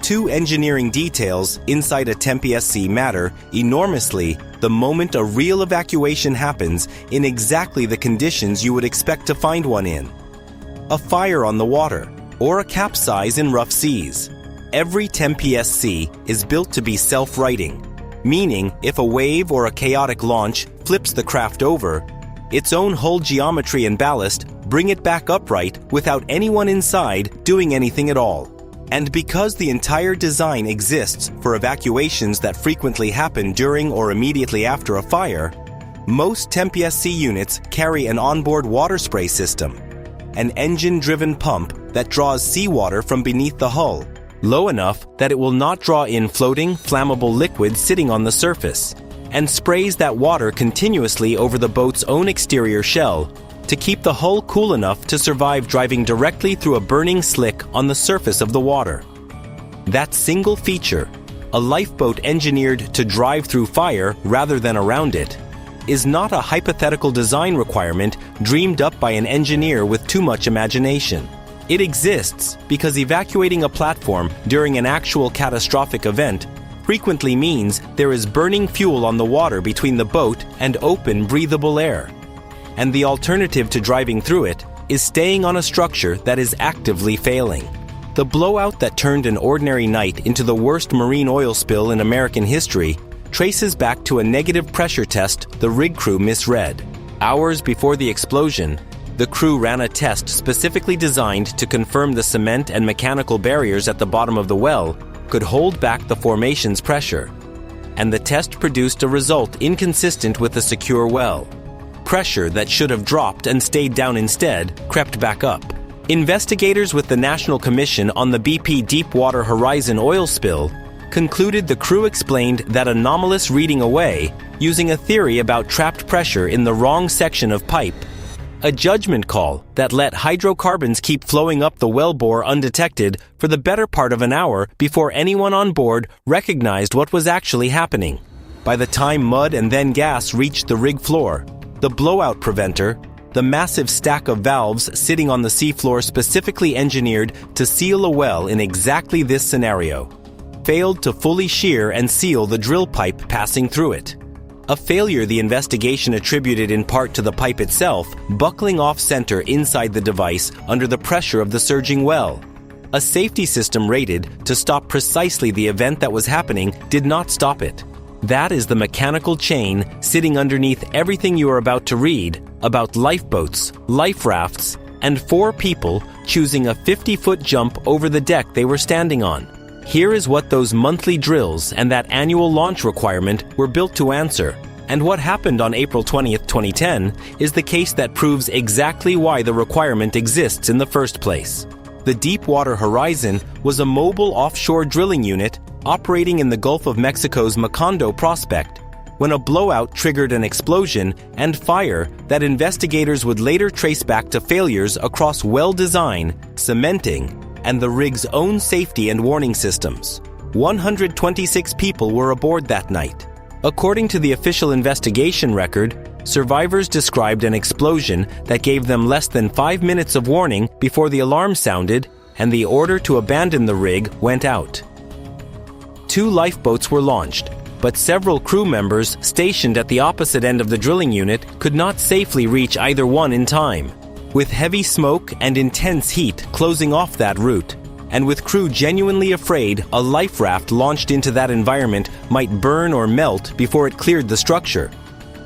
S1: 2 engineering details inside a TEMPSC matter enormously the moment a real evacuation happens in exactly the conditions you would expect to find one in: a fire on the water or a capsize in rough seas. Every TEMPSC is built to be self-righting, meaning if a wave or a chaotic launch flips the craft over, its own hull geometry and ballast bring it back upright without anyone inside doing anything at all. And because the entire design exists for evacuations that frequently happen during or immediately after a fire, most TEMPSC units carry an onboard water spray system, an engine-driven pump that draws seawater from beneath the hull, low enough that it will not draw in floating, flammable liquid sitting on the surface, and sprays that water continuously over the boat's own exterior shell to keep the hull cool enough to survive driving directly through a burning slick on the surface of the water. That single feature, a lifeboat engineered to drive through fire rather than around it, is not a hypothetical design requirement dreamed up by an engineer with too much imagination. It exists because evacuating a platform during an actual catastrophic event frequently means there is burning fuel on the water between the boat and open, breathable air. And the alternative to driving through it is staying on a structure that is actively failing. The blowout that turned an ordinary night into the worst marine oil spill in American history traces back to a negative pressure test the rig crew misread. Hours before the explosion, the crew ran a test specifically designed to confirm the cement and mechanical barriers at the bottom of the well could hold back the formation's pressure, and the test produced a result inconsistent with a secure well. Pressure that should have dropped and stayed down instead crept back up. Investigators with the National Commission on the BP Deepwater Horizon oil spill concluded the crew explained that anomalous reading away using a theory about trapped pressure in the wrong section of pipe, a judgment call that let hydrocarbons keep flowing up the wellbore undetected for the better part of an hour before anyone on board recognized what was actually happening. By the time mud and then gas reached the rig floor, the blowout preventer, the massive stack of valves sitting on the seafloor specifically engineered to seal a well in exactly this scenario, failed to fully shear and seal the drill pipe passing through it. A failure the investigation attributed in part to the pipe itself buckling off center inside the device under the pressure of the surging well. A safety system rated to stop precisely the event that was happening did not stop it. That is the mechanical chain sitting underneath everything you are about to read about lifeboats, life rafts, and 4 people choosing a 50-foot jump over the deck they were standing on. Here is what those monthly drills and that annual launch requirement were built to answer. And what happened on April 20th, 2010 is the case that proves exactly why the requirement exists in the first place. The Deepwater Horizon was a mobile offshore drilling unit operating in the Gulf of Mexico's Macondo prospect when a blowout triggered an explosion and fire that investigators would later trace back to failures across well design, cementing, and the rig's own safety and warning systems. 126 people were aboard that night. According to the official investigation record, survivors described an explosion that gave them less than 5 minutes of warning before the alarm sounded and the order to abandon the rig went out. 2 lifeboats were launched, but several crew members stationed at the opposite end of the drilling unit could not safely reach either one in time. With heavy smoke and intense heat closing off that route, and with crew genuinely afraid a life raft launched into that environment might burn or melt before it cleared the structure,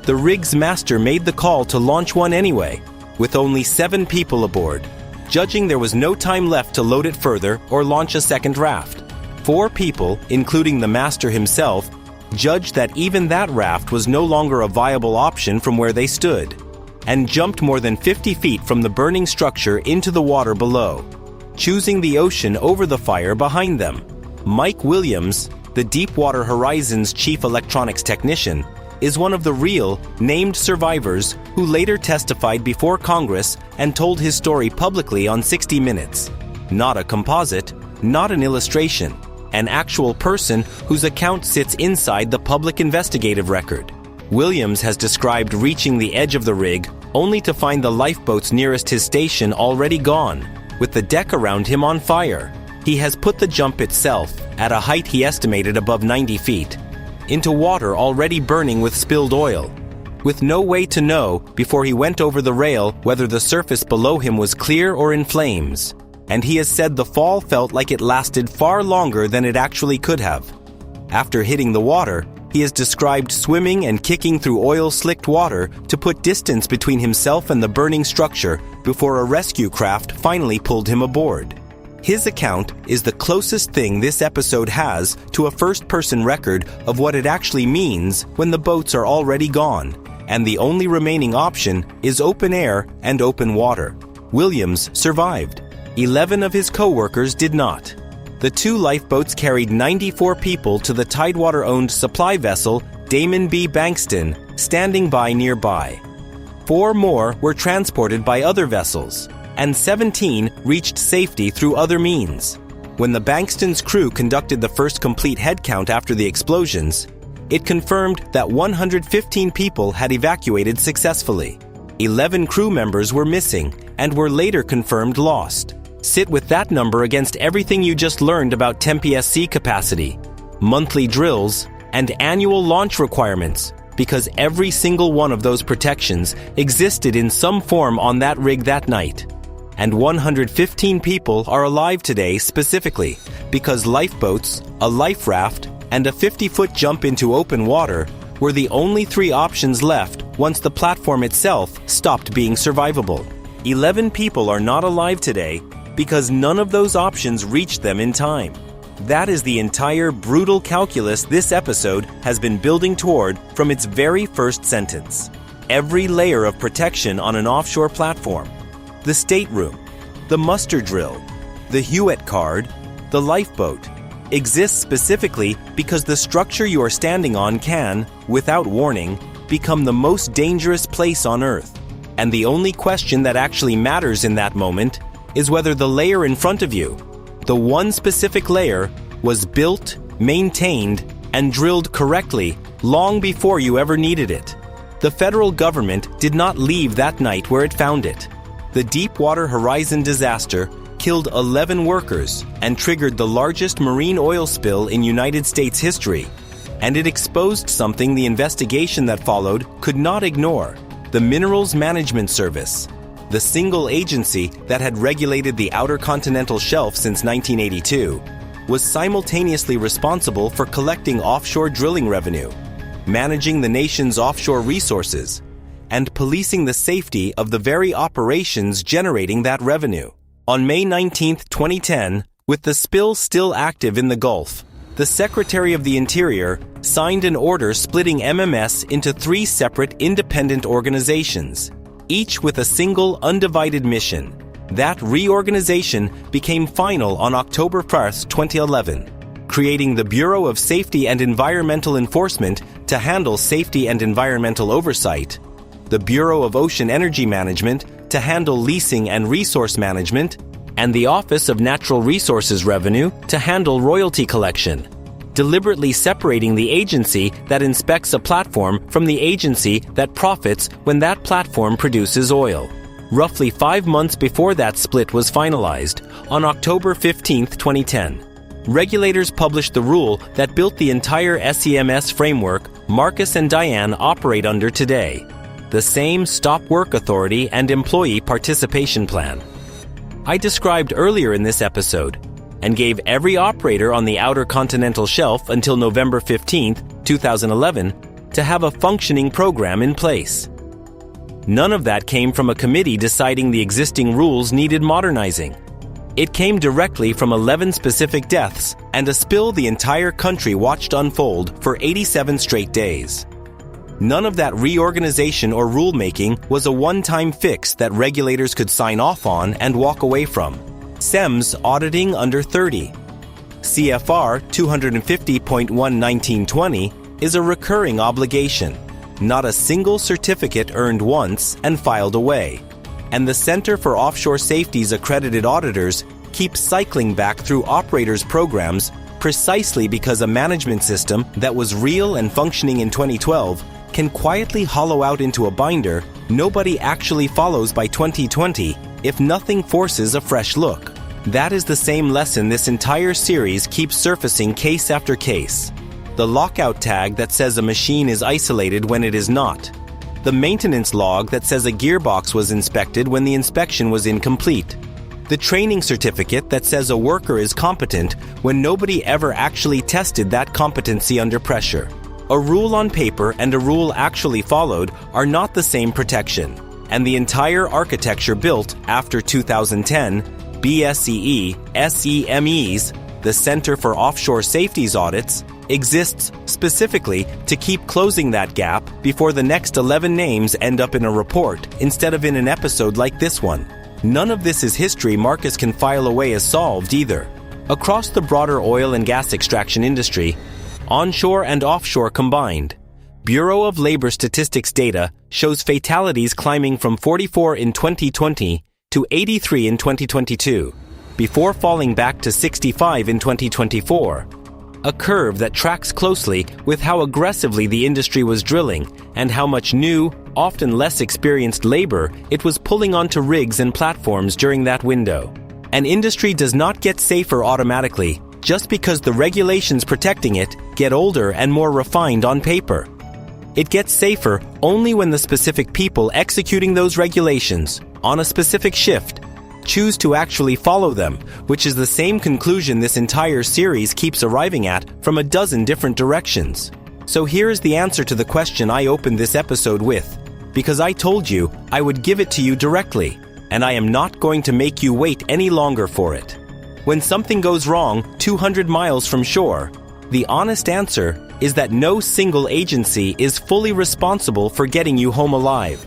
S1: the rig's master made the call to launch one anyway, with only 7 people aboard, judging there was no time left to load it further or launch a second raft. 4 people, including the master himself, judged that even that raft was no longer a viable option from where they stood, and jumped more than 50 feet from the burning structure into the water below, choosing the ocean over the fire behind them. Mike Williams, the Deepwater Horizon's chief electronics technician, is one of the real, named survivors who later testified before Congress and told his story publicly on 60 Minutes. Not a composite, not an illustration, an actual person whose account sits inside the public investigative record. Williams has described reaching the edge of the rig only to find the lifeboats nearest his station already gone, with the deck around him on fire. He has put the jump itself, at a height he estimated above 90 feet, into water already burning with spilled oil, with no way to know before he went over the rail whether the surface below him was clear or in flames. And he has said the fall felt like it lasted far longer than it actually could have. After hitting the water, he has described swimming and kicking through oil-slicked water to put distance between himself and the burning structure before a rescue craft finally pulled him aboard. His account is the closest thing this episode has to a first-person record of what it actually means when the boats are already gone, and the only remaining option is open air and open water. Williams survived. 11 of his co-workers did not. The 2 lifeboats carried 94 people to the Tidewater-owned supply vessel Damon B. Bankston, standing by nearby. 4 more were transported by other vessels, and 17 reached safety through other means. When the Bankston's crew conducted the first complete headcount after the explosions, it confirmed that 115 people had evacuated successfully. 11 crew members were missing and were later confirmed lost. Sit with that number against everything you just learned about TEMPSC capacity, monthly drills, and annual launch requirements, because every single one of those protections existed in some form on that rig that night. And 115 people are alive today specifically because lifeboats, a life raft, and a 50-foot jump into open water were the only 3 options left once the platform itself stopped being survivable. 11 people are not alive today because none of those options reached them in time. That is the entire brutal calculus this episode has been building toward from its very first sentence. Every layer of protection on an offshore platform, the stateroom, the muster drill, the HUET card, the lifeboat, exists specifically because the structure you are standing on can, without warning, become the most dangerous place on Earth. And the only question that actually matters in that moment is whether the layer in front of you, the one specific layer, was built, maintained, and drilled correctly long before you ever needed it. The federal government did not leave that night where it found it. The Deepwater Horizon disaster killed 11 workers and triggered the largest marine oil spill in United States history, and it exposed something the investigation that followed could not ignore: the Minerals Management Service, the single agency that had regulated the Outer Continental Shelf since 1982, was simultaneously responsible for collecting offshore drilling revenue, managing the nation's offshore resources, and policing the safety of the very operations generating that revenue. On May 19, 2010, with the spill still active in the Gulf, the Secretary of the Interior signed an order splitting MMS into 3 separate independent organizations, each with a single undivided mission. That reorganization became final on October 1, 2011, creating the Bureau of Safety and Environmental Enforcement to handle safety and environmental oversight, the Bureau of Ocean Energy Management to handle leasing and resource management, and the Office of Natural Resources Revenue to handle royalty collection, deliberately separating the agency that inspects a platform from the agency that profits when that platform produces oil. Roughly 5 months before that split was finalized, on October 15, 2010, regulators published the rule that built the entire SEMS framework Marcus and Diane operate under today, the same Stop Work Authority and Employee Participation Plan I described earlier in this episode, and gave every operator on the Outer Continental Shelf until November 15, 2011, to have a functioning program in place. None of that came from a committee deciding the existing rules needed modernizing. It came directly from 11 specific deaths and a spill the entire country watched unfold for 87 straight days. None of that reorganization or rulemaking was a one-time fix that regulators could sign off on and walk away from. SEMS auditing under 30. CFR 250.1/1920 is a recurring obligation, not a single certificate earned once and filed away. And the Center for Offshore Safety's accredited auditors keep cycling back through operators' programs precisely because a management system that was real and functioning in 2012 can quietly hollow out into a binder nobody actually follows by 2020 if nothing forces a fresh look. That is the same lesson this entire series keeps surfacing case after case. The lockout tag that says a machine is isolated when it is not. The maintenance log that says a gearbox was inspected when the inspection was incomplete. The training certificate that says a worker is competent when nobody ever actually tested that competency under pressure. A rule on paper and a rule actually followed are not the same protection, and the entire architecture built after 2010, BSEE, SEMEs, the Center for Offshore Safety's audits, exists specifically to keep closing that gap before the next 11 names end up in a report instead of in an episode like this one. None of this is history Marcus can file away as solved either. Across the broader oil and gas extraction industry, onshore and offshore combined, Bureau of Labor Statistics data shows fatalities climbing from 44 in 2020 to 83 in 2022, before falling back to 65 in 2024, a curve that tracks closely with how aggressively the industry was drilling and how much new, often less experienced labor it was pulling onto rigs and platforms during that window. An industry does not get safer automatically just because the regulations protecting it get older and more refined on paper. It gets safer only when the specific people executing those regulations on a specific shift choose to actually follow them, which is the same conclusion this entire series keeps arriving at from a dozen different directions. So here is the answer to the question I opened this episode with, because I told you I would give it to you directly, and I am not going to make you wait any longer for it. When something goes wrong 200 miles from shore, the honest answer is that no single agency is fully responsible for getting you home alive.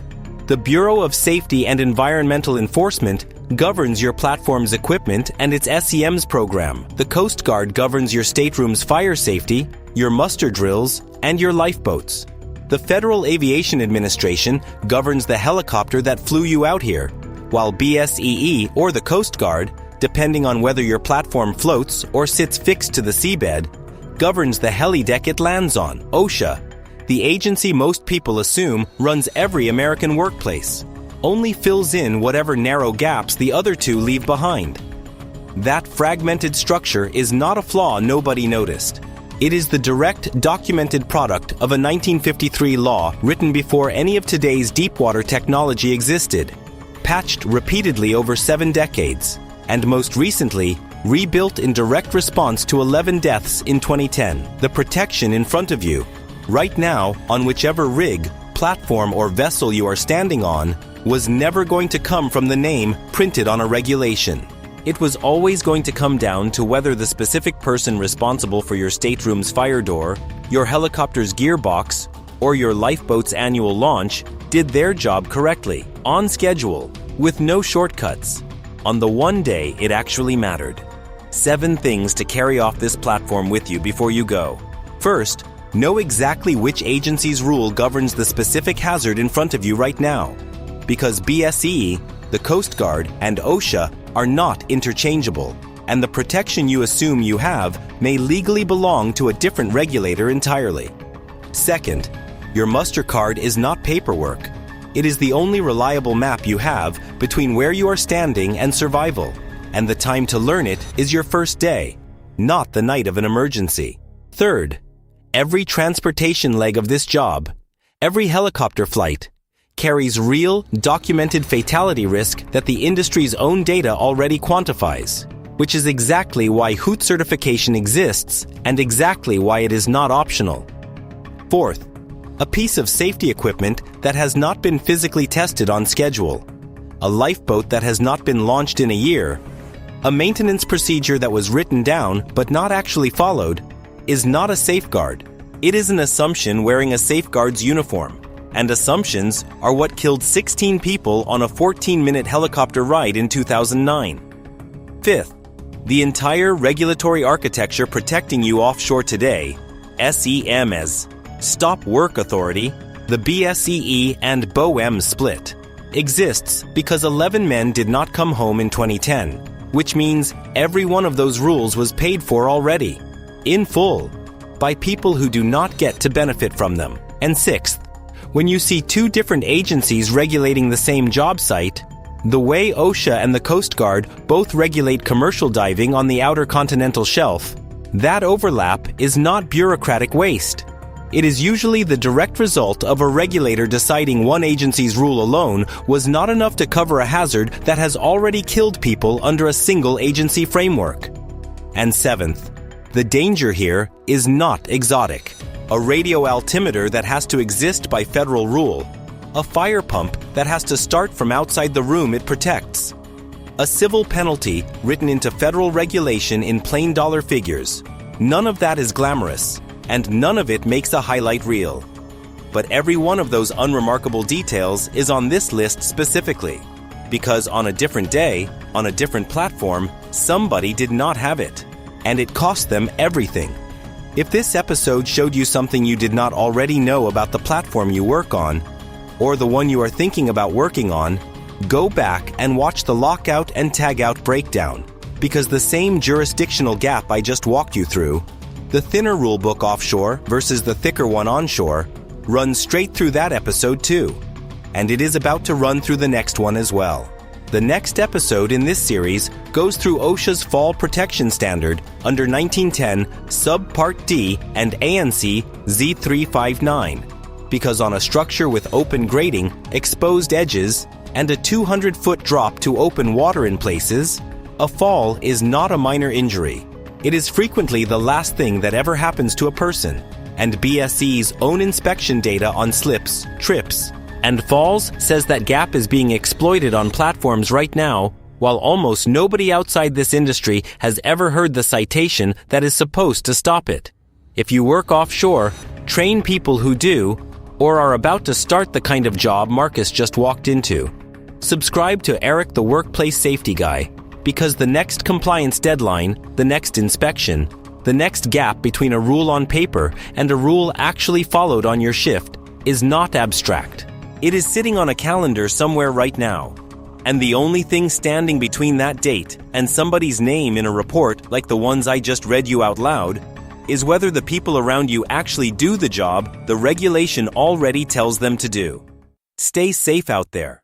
S1: The Bureau of Safety and Environmental Enforcement governs your platform's equipment and its SEMS program. The Coast Guard governs your stateroom's fire safety, your muster drills, and your lifeboats. The Federal Aviation Administration governs the helicopter that flew you out here, while BSEE or the Coast Guard, depending on whether your platform floats or sits fixed to the seabed, governs the helideck it lands on. OSHA, the agency most people assume runs every American workplace, only fills in whatever narrow gaps the other two leave behind. That fragmented structure is not a flaw nobody noticed. It is the direct, documented product of a 1953 law written before any of today's deepwater technology existed, patched repeatedly over 7 decades, and most recently, rebuilt in direct response to 11 deaths in 2010. The protection in front of you, right now, on whichever rig, platform or vessel you are standing on was never going to come from the name printed on a regulation. It was always going to come down to whether the specific person responsible for your stateroom's fire door, your helicopter's gearbox, or your lifeboat's annual launch did their job correctly, on schedule, with no shortcuts, on the one day it actually mattered. 7 things to carry off this platform with you before you go. First, know exactly which agency's rule governs the specific hazard in front of you right now, because BSEE, the Coast Guard, and OSHA are not interchangeable, and the protection you assume you have may legally belong to a different regulator entirely. Second, your muster card is not paperwork. It is the only reliable map you have between where you are standing and survival, and the time to learn it is your first day, not the night of an emergency. Third, every transportation leg of this job, every helicopter flight, carries real, documented fatality risk that the industry's own data already quantifies, which is exactly why HUET certification exists and exactly why it is not optional. Fourth, a piece of safety equipment that has not been physically tested on schedule, a lifeboat that has not been launched in a year, a maintenance procedure that was written down but not actually followed, is not a safeguard. It is an assumption wearing a safeguard's uniform, and assumptions are what killed 16 people on a 14-minute helicopter ride in 2009. Fifth, the entire regulatory architecture protecting you offshore today, SEM as Stop Work Authority, the BSEE and BOEM split, exists because 11 men did not come home in 2010, which means every one of those rules was paid for already, in full, by people who do not get to benefit from them. And sixth, when you see 2 different agencies regulating the same job site, the way OSHA and the Coast Guard both regulate commercial diving on the outer continental shelf, that overlap is not bureaucratic waste. It is usually the direct result of a regulator deciding one agency's rule alone was not enough to cover a hazard that has already killed people under a single agency framework. And seventh, the danger here is not exotic. A radio altimeter that has to exist by federal rule, a fire pump that has to start from outside the room it protects, a civil penalty written into federal regulation in plain dollar figures. None of that is glamorous, and none of it makes a highlight reel. But every one of those unremarkable details is on this list specifically, because on a different day, on a different platform, somebody did not have it, and it cost them everything. If this episode showed you something you did not already know about the platform you work on, or the one you are thinking about working on, go back and watch the lockout and tagout breakdown, because the same jurisdictional gap I just walked you through, the thinner rulebook offshore versus the thicker one onshore, runs straight through that episode too, and it is about to run through the next one as well. The next episode in this series goes through OSHA's Fall Protection Standard under 1910 Subpart D and ANC Z359, because on a structure with open grating, exposed edges, and a 200-foot drop to open water in places, a fall is not a minor injury. It is frequently the last thing that ever happens to a person, and BSEE's own inspection data on slips, trips, and falls says that gap is being exploited on platforms right now, while almost nobody outside this industry has ever heard the citation that is supposed to stop it. If you work offshore, train people who do, or are about to start the kind of job Marcus just walked into. Subscribe to Erick the Workplace Safety Guy, because the next compliance deadline, the next inspection, the next gap between a rule on paper and a rule actually followed on your shift is not abstract. It is sitting on a calendar somewhere right now. And the only thing standing between that date and somebody's name in a report like the ones I just read you out loud is whether the people around you actually do the job the regulation already tells them to do. Stay safe out there.